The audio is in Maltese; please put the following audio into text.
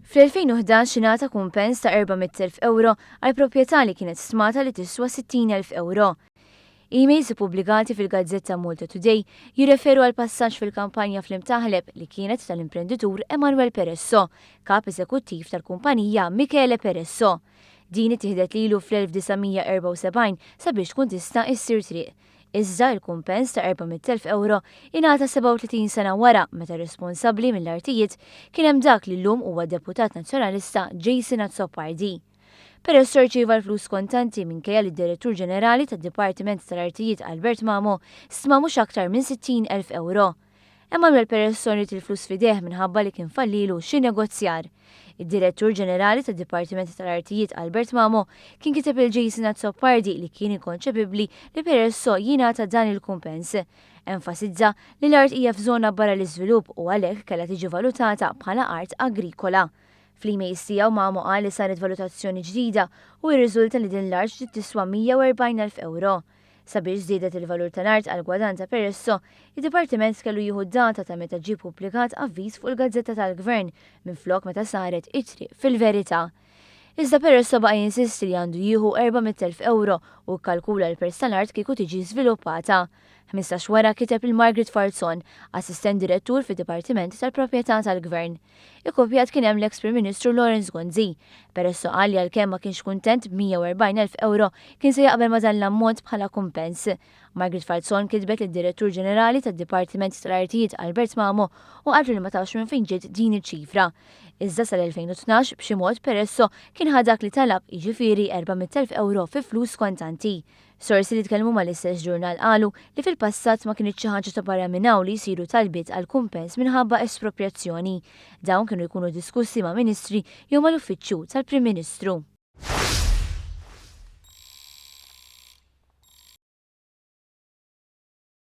Fl-2011 ingħata kumpens ta' 400,000 euro għal proprjetà li kienet stmata li tiswa 60,000 euro. Emails ippubblikati fil-Gazzetta Malta Today jirreferu għal passaġġ fil-kampanja fl-imtaħleb li kienet tal-imprenditur Emanuel Peresso, kap eżekuttiv tal-kumpanija Michele Peresso. Din ittieħdet lilu fl-1974 sabiex tkun tista' issir triq. Iżda il-kumpens ta' 400,000 euro ingħata 37 sena wara meta responsabbli mill-artijiet kien hemm dak li llum huwa deputat nazzjonalista Jason Azzopardi. Peresso rċieva l-flus kontanti minkejja li d-Direttur Ġenerali tad-Dipartiment tal-Artijiet Albert Mamo stima mhux aktar minn 60,000 euro. Emanuel Peresso rrid il-flus fideħ minħabba li kien fallilu xi negozjar. Id-Direttur Ġenerali tad-Dipartiment tal-Artijiet Albert Mamo kien kiteb il-Jason Azzopardi li kien inkonċepibbli li Peresso jingħata dan il-kumpens. Enfasizza li l-art hija f'żona barra l-iżvilupp u għalhekk kellha tiġi valutata bħala art agrikola. Fl-emails tiegħu Mamo qal li saret valutazzjoni ġdida u r-riżulta li din l-art ġiet tiswa 140,000 euro. Sabiex żdiedet il-valur tal-art għal gwadan ta' Peresso, id-Dipartiment kellu jieħu data ta' meta ġie pubblikat avviż fuq il-Gazzetta tal-Gvern minflok meta saret it-triq fil-verità. Iżda Peresso baqa' jinsisti li għandu jieħu 400,000 euro u kkalkula l-prezz tal-art kieku tiġi żviluppata. 15 wara kiteb il-Margaret Farzon, assistent direttur fid-Dipartiment tal-Proprjetà tal-Gvern. Ikkopjat kien hemm l-eks Prim Ministru Lawrence Gonzi. Peresso qal li għalkemm ma kienx kuntent b'140,000 euro kien se jaqbel ma dan l-ammont bħala kumpens. Margaret Farzon kitbet lid-Direttur Ġenerali tad-Dipartiment tal-Artijiet Albert Mamo u qal li ma tafx minn fejn ġiet din iċ-ċifra. Iżda sal-2012 b'xi mod Peresso kien ħadak li talab jiġifieri 400,000 euro fi flus kontanti. Sorsi li tkellmu mal-istess ġurnal qalu li fil-passat ma kienx xi ħaġa ta' barra minn hawn li jsiru talbiet għal kumpens minħabba espropjazzjoni. Dawn kienu jkunu diskussi ma' ministri jew mal-uffiċċju tal-Prim Ministru.